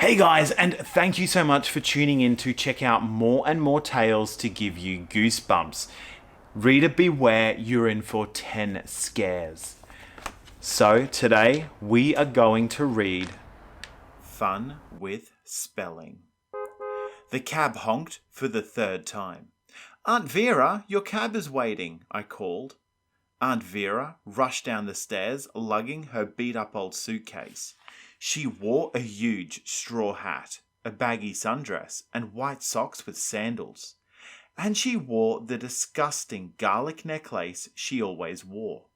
Hey guys, and thank you so much for tuning in to check out more and more tales to give you goosebumps. Reader beware, you're in for 10 scares. So today we are going to read Fun with Spelling. The cab honked for the third time. "Aunt Vera, your cab is waiting," I called. Aunt Vera rushed down the stairs, lugging her beat-up old suitcase. She wore a huge straw hat, a baggy sundress, and white socks with sandals. And she wore the disgusting garlic necklace she always wore.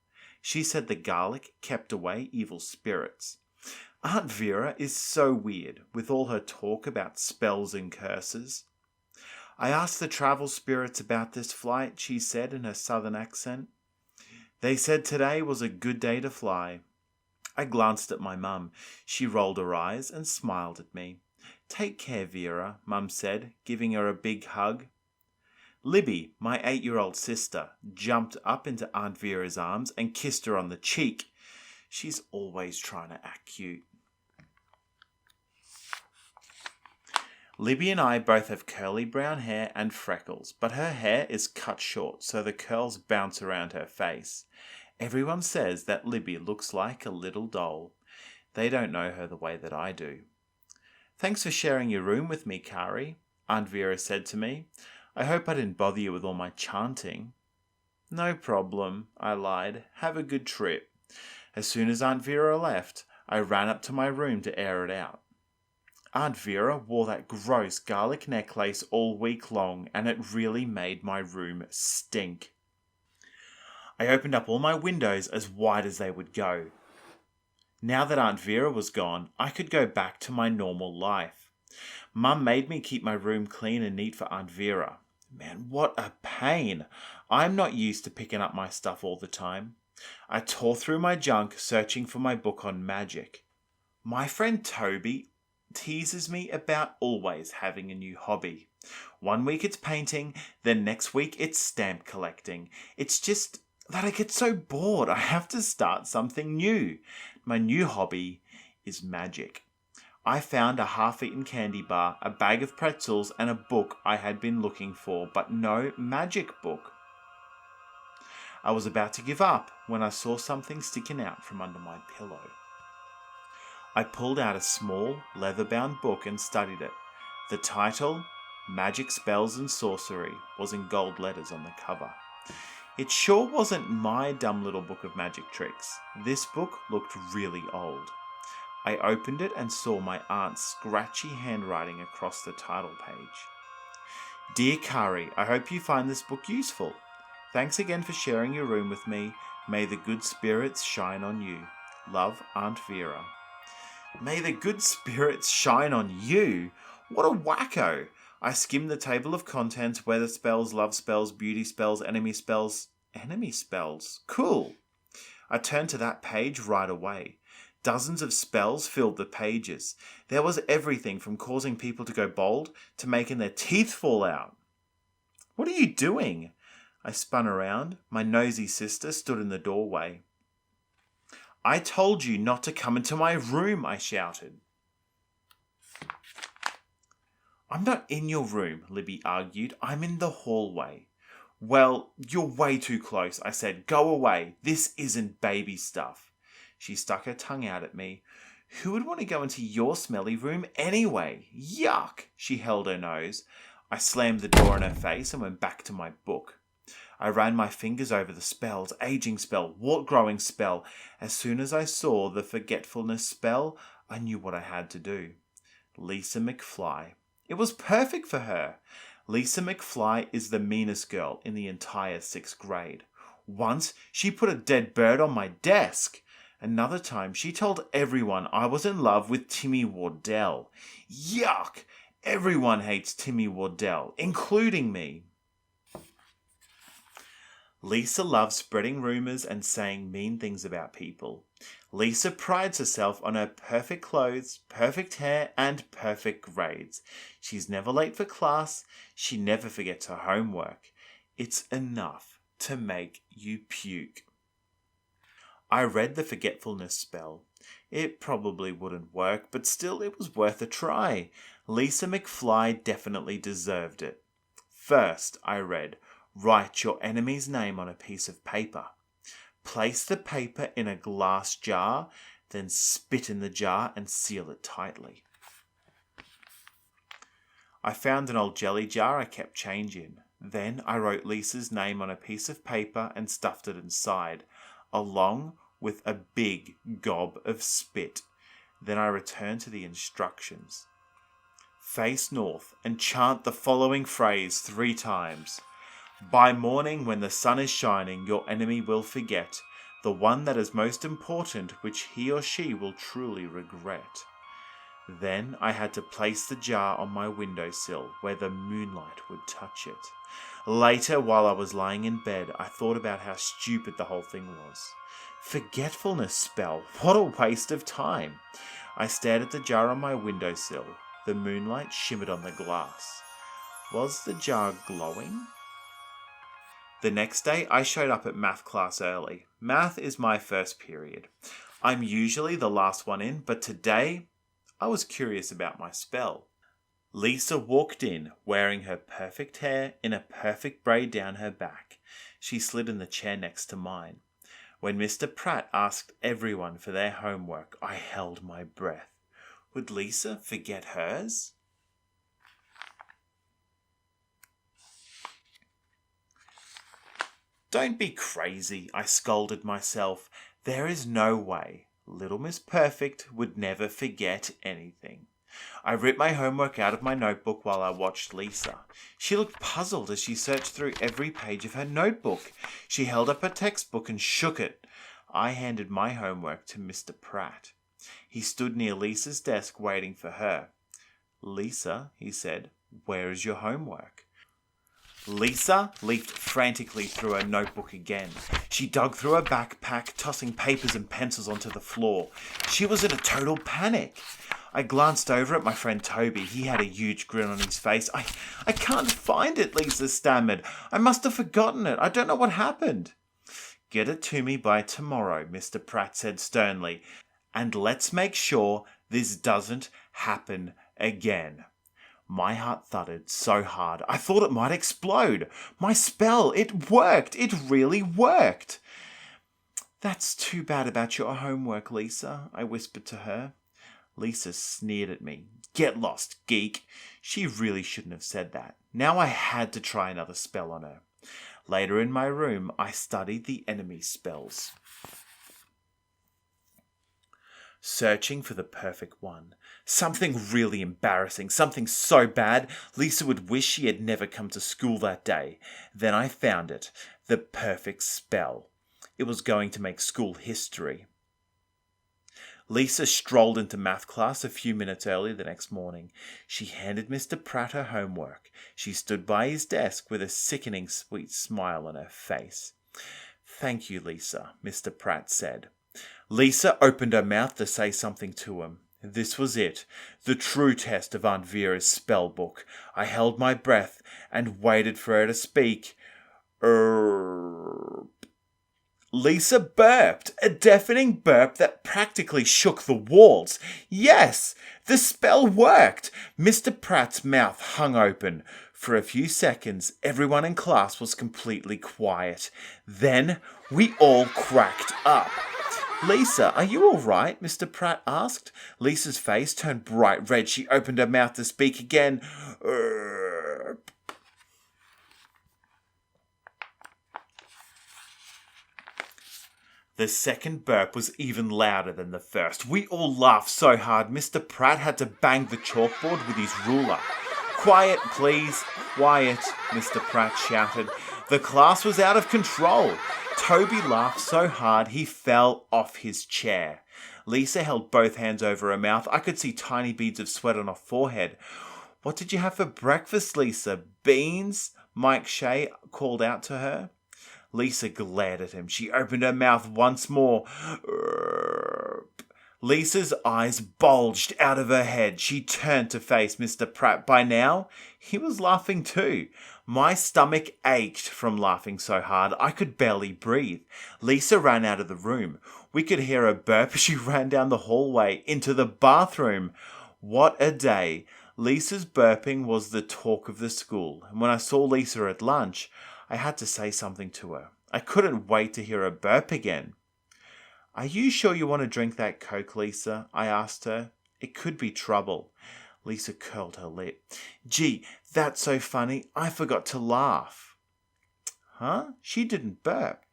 She said the garlic kept away evil spirits. Aunt Vera is so weird, with all her talk about spells and curses. "I asked the travel spirits about this flight," she said in her southern accent. "They said today was a good day to fly." I glanced at my mum. She rolled her eyes and smiled at me. "Take care, Vera," Mum said, giving her a big hug. Libby, my 8-year-old sister, jumped up into Aunt Vera's arms and kissed her on the cheek. She's always trying to act cute. Libby and I both have curly brown hair and freckles, but her hair is cut short so the curls bounce around her face. Everyone says that Libby looks like a little doll. They don't know her the way that I do. "Thanks for sharing your room with me, Kari," Aunt Vera said to me. "I hope I didn't bother you with all my chanting." "No problem," I lied. "Have a good trip." As soon as Aunt Vera left, I ran up to my room to air it out. Aunt Vera wore that gross garlic necklace all week long, and it really made my room stink. I opened up all my windows as wide as they would go. Now that Aunt Vera was gone, I could go back to my normal life. Mum made me keep my room clean and neat for Aunt Vera. Man, what a pain! I'm not used to picking up my stuff all the time. I tore through my junk searching for my book on magic. My friend Toby teases me about always having a new hobby. One week it's painting, then next week it's stamp collecting. It's just that I get so bored. I have to start something new. My new hobby is magic. I found a half-eaten candy bar, a bag of pretzels, and a book I had been looking for, but no magic book. I was about to give up when I saw something sticking out from under my pillow. I pulled out a small, leather-bound book and studied it. The title, Magic Spells and Sorcery, was in gold letters on the cover. It sure wasn't my dumb little book of magic tricks. This book looked really old. I opened it and saw my aunt's scratchy handwriting across the title page. "Dear Kari, I hope you find this book useful. Thanks again for sharing your room with me. May the good spirits shine on you. Love, Aunt Vera." May the good spirits shine on you? What a wacko! I skimmed the table of contents: weather spells, love spells, beauty spells, enemy spells. Enemy spells? Cool! I turned to that page right away. Dozens of spells filled the pages. There was everything from causing people to go bald to making their teeth fall out. "What are you doing?" I spun around. My nosy sister stood in the doorway. "I told you not to come into my room," I shouted. "I'm not in your room," Libby argued. "I'm in the hallway." "Well, you're way too close," I said. "Go away. This isn't baby stuff." She stuck her tongue out at me. "Who would want to go into your smelly room anyway? Yuck!" She held her nose. I slammed the door in her face and went back to my book. I ran my fingers over the spells: aging spell, wart growing spell. As soon as I saw the forgetfulness spell, I knew what I had to do. Lisa McFly. It was perfect for her. Lisa McFly is the meanest girl in the entire 6th grade. Once, she put a dead bird on my desk. Another time, she told everyone I was in love with Timmy Wardell. Yuck! Everyone hates Timmy Wardell, including me. Lisa loves spreading rumors and saying mean things about people. Lisa prides herself on her perfect clothes, perfect hair, and perfect grades. She's never late for class. She never forgets her homework. It's enough to make you puke. I read the forgetfulness spell. It probably wouldn't work, but still it was worth a try. Lisa McFly definitely deserved it. First, I read, write your enemy's name on a piece of paper. Place the paper in a glass jar, then spit in the jar and seal it tightly. I found an old jelly jar I kept change in. Then I wrote Lisa's name on a piece of paper and stuffed it inside, along with a big gob of spit. Then I returned to the instructions. Face north and chant the following phrase 3 times. By morning when the sun is shining, your enemy will forget the one that is most important, which he or she will truly regret. Then I had to place the jar on my windowsill where the moonlight would touch it. Later, while I was lying in bed, I thought about how stupid the whole thing was. Forgetfulness spell, what a waste of time. I stared at the jar on my windowsill. The moonlight shimmered on the glass. Was the jar glowing? The next day, I showed up at math class early. Math is my first period. I'm usually the last one in, but today I was curious about my spell. Lisa walked in, wearing her perfect hair in a perfect braid down her back. She slid in the chair next to mine. When Mr. Pratt asked everyone for their homework, I held my breath. Would Lisa forget hers? Don't be crazy, I scolded myself. There is no way. Little Miss Perfect would never forget anything. I ripped my homework out of my notebook while I watched Lisa. She looked puzzled as she searched through every page of her notebook. She held up her textbook and shook it. I handed my homework to Mr. Pratt. He stood near Lisa's desk waiting for her. Lisa, he said, where is your homework? Lisa leafed frantically through her notebook again. She dug through her backpack, tossing papers and pencils onto the floor. She was in a total panic. I glanced over at my friend Toby. He had a huge grin on his face. I can't find it, Lisa stammered. I must have forgotten it. I don't know what happened. Get it to me by tomorrow, Mr. Pratt said sternly. And let's make sure this doesn't happen again. My heart thudded so hard, I thought it might explode. My spell, it worked. It really worked. That's too bad about your homework, Lisa, I whispered to her. Lisa sneered at me. Get lost, geek. She really shouldn't have said that. Now I had to try another spell on her. Later in my room, I studied the enemy spells. Searching for the perfect one. Something really embarrassing, something so bad Lisa would wish she had never come to school that day. Then I found it, the perfect spell. It was going to make school history. Lisa strolled into math class a few minutes early the next morning. She handed Mr. Pratt her homework. She stood by his desk with a sickening sweet smile on her face. Thank you, Lisa, Mr. Pratt said. Lisa opened her mouth to say something to him. This was it, the true test of Aunt Vera's spell book. I held my breath and waited for her to speak. Lisa burped, a deafening burp that practically shook the walls. Yes, the spell worked. Mr. Pratt's mouth hung open. For a few seconds, everyone in class was completely quiet. Then we all cracked up. Lisa, are you all right? Mr. Pratt asked. Lisa's face turned bright red. She opened her mouth to speak again. The second burp was even louder than the first. We all laughed so hard, Mr. Pratt had to bang the chalkboard with his ruler. Quiet, please. Quiet, Mr. Pratt shouted. The class was out of control. Toby laughed so hard he fell off his chair. Lisa held both hands over her mouth. I could see tiny beads of sweat on her forehead. What did you have for breakfast, Lisa? Beans? Mike Shea called out to her. Lisa glared at him. She opened her mouth once more. Lisa's eyes bulged out of her head. She turned to face Mr. Pratt. By now, he was laughing too. My stomach ached from laughing so hard I could barely breathe. Lisa ran out of the room. We could hear her burp as she ran down the hallway into the bathroom. What a day. Lisa's burping was the talk of the school, and when I saw Lisa at lunch, I had to say something to her. I couldn't wait to hear her burp again. "Are you sure you want to drink that Coke, Lisa?" I asked her. "It could be trouble." Lisa curled her lip. "Gee, that's so funny. I forgot to laugh." Huh? She didn't burp.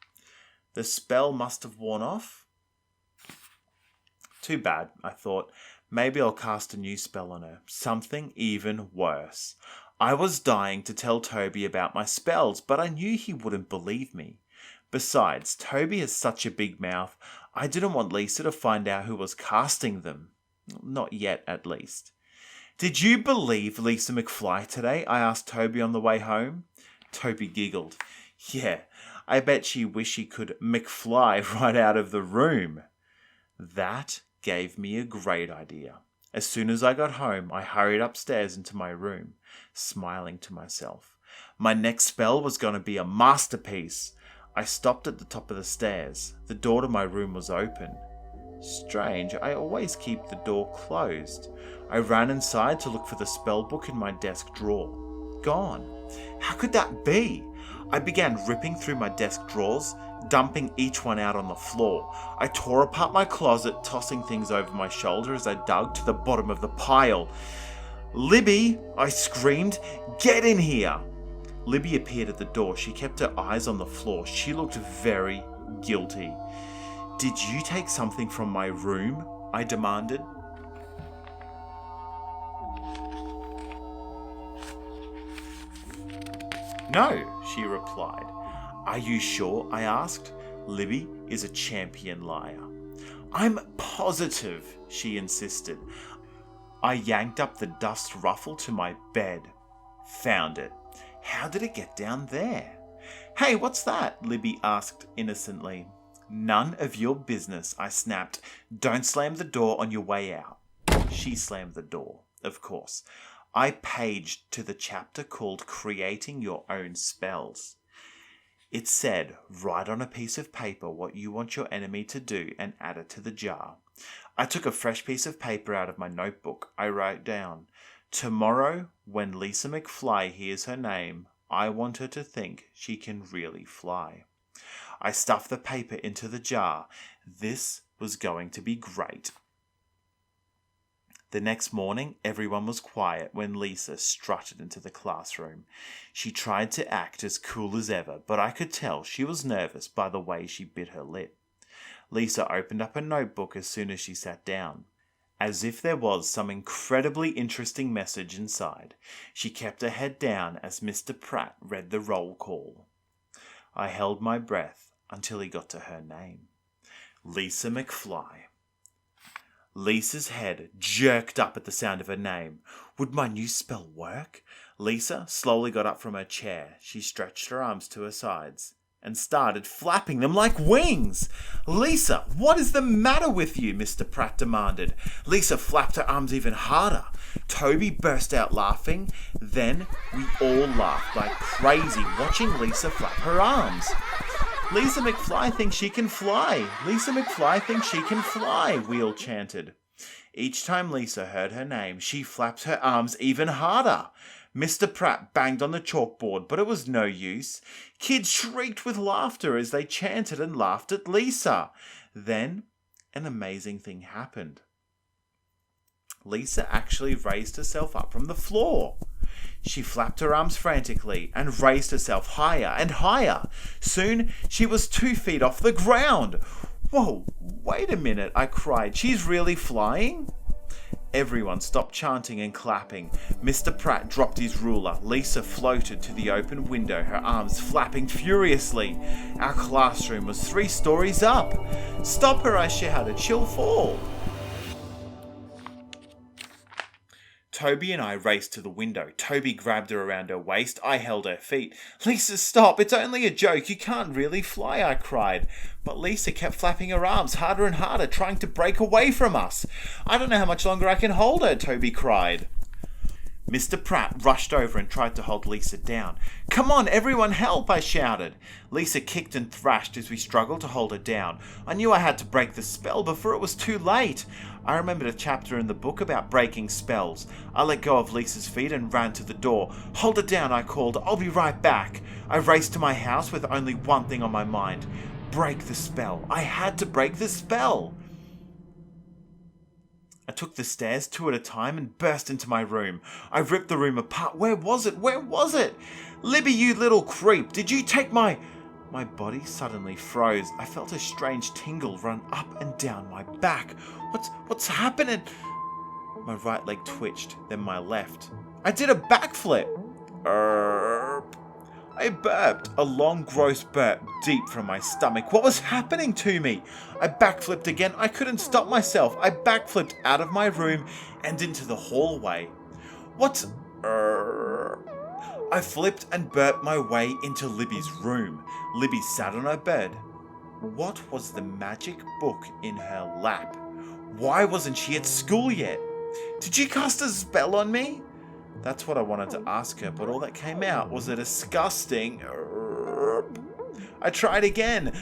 The spell must have worn off. Too bad, I thought. Maybe I'll cast a new spell on her. Something even worse. I was dying to tell Toby about my spells, but I knew he wouldn't believe me. Besides, Toby has such a big mouth, I didn't want Lisa to find out who was casting them. Not yet, at least. "Did you believe Lisa McFly today?" I asked Toby on the way home. Toby giggled. "Yeah, I bet she wished she could McFly right out of the room." That gave me a great idea. As soon as I got home, I hurried upstairs into my room, smiling to myself. My next spell was going to be a masterpiece. I stopped at the top of the stairs. The door to my room was open. Strange, I always keep the door closed. I ran inside to look for the spell book in my desk drawer. Gone. How could that be? I began ripping through my desk drawers, dumping each one out on the floor. I tore apart my closet, tossing things over my shoulder as I dug to the bottom of the pile. "Libby!" I screamed. "Get in here!" Libby appeared at the door. She kept her eyes on the floor. She looked very guilty. "Did you take something from my room?" I demanded. "No," she replied. "Are you sure?" I asked. Libby is a champion liar. "I'm positive," she insisted. I yanked up the dust ruffle to my bed. Found it. How did it get down there? "Hey, what's that?" Libby asked innocently. "None of your business," I snapped. "Don't slam the door on your way out." She slammed the door, of course. I paged to the chapter called Creating Your Own Spells. It said, write on a piece of paper what you want your enemy to do and add it to the jar. I took a fresh piece of paper out of my notebook. I wrote down, "Tomorrow, when Lisa McFly hears her name, I want her to think she can really fly." I stuffed the paper into the jar. This was going to be great. The next morning, everyone was quiet when Lisa strutted into the classroom. She tried to act as cool as ever, but I could tell she was nervous by the way she bit her lip. Lisa opened up a notebook as soon as she sat down. As if there was some incredibly interesting message inside, she kept her head down as Mr. Pratt read the roll call. I held my breath until he got to her name. Lisa McFly. Lisa's head jerked up at the sound of her name. Would my new spell work? Lisa slowly got up from her chair. She stretched her arms to her sides and started flapping them like wings. "Lisa, what is the matter with you?" Mr. Pratt demanded. Lisa flapped her arms even harder. Toby burst out laughing. Then we all laughed like crazy, watching Lisa flap her arms. "Lisa McFly thinks she can fly. Lisa McFly thinks she can fly," we all chanted. Each time Lisa heard her name, she flapped her arms even harder. Mr. Pratt banged on the chalkboard, but it was no use. Kids shrieked with laughter as they chanted and laughed at Lisa. Then an amazing thing happened. Lisa actually raised herself up from the floor. She flapped her arms frantically and raised herself higher and higher. Soon she was 2 feet off the ground. "Whoa, wait a minute," I cried. "She's really flying?" Everyone stopped chanting and clapping. Mr. Pratt dropped his ruler. Lisa floated to the open window, her arms flapping furiously. Our classroom was 3 stories up. "Stop her," I shouted. "She'll fall." Toby and I raced to the window. Toby grabbed her around her waist. I held her feet. "Lisa, stop! It's only a joke. You can't really fly," I cried. But Lisa kept flapping her arms harder and harder, trying to break away from us. "I don't know how much longer I can hold her," Toby cried. Mr. Pratt rushed over and tried to hold Lisa down. "Come on, everyone help!" I shouted. Lisa kicked and thrashed as we struggled to hold her down. I knew I had to break the spell before it was too late. I remembered a chapter in the book about breaking spells. I let go of Lisa's feet and ran to the door. "Hold it down," I called. "I'll be right back." I raced to my house with only one thing on my mind. Break the spell. I had to break the spell. I took the stairs 2 at a time and burst into my room. I ripped the room apart. Where was it? Where was it? "Libby, you little creep, did you take my..." My body suddenly froze. I felt a strange tingle run up and down my back. What's happening? My right leg twitched, then my left. I did a backflip. I burped, a long, gross burp deep from my stomach. What was happening to me? I backflipped again. I couldn't stop myself. I backflipped out of my room and into the hallway. I flipped and burped my way into Libby's room. Libby sat on her bed. What was the magic book in her lap? Why wasn't she at school yet? Did she cast a spell on me? That's what I wanted to ask her, but all that came out was a disgusting... I tried again.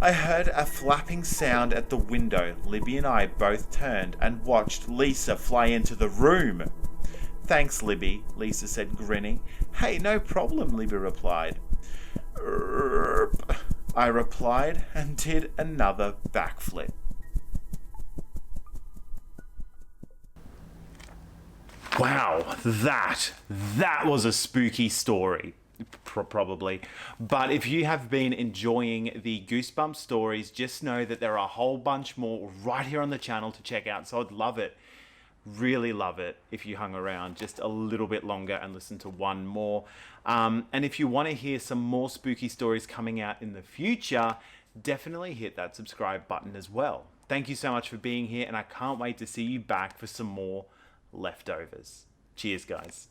I heard a flapping sound at the window. Libby and I both turned and watched Lisa fly into the room. "Thanks, Libby," Lisa said, grinning. "Hey, no problem," Libby replied. I replied and did another backflip. Wow, that was a spooky story. Probably. But if you have been enjoying the Goosebumps stories, just know that there are a whole bunch more right here on the channel to check out. So I'd love it, really love it, if you hung around just a little bit longer and listened to one more. And if you want to hear some more spooky stories coming out in the future, definitely hit that subscribe button as well. Thank you so much for being here, and I can't wait to see you back for some more leftovers. Cheers, guys.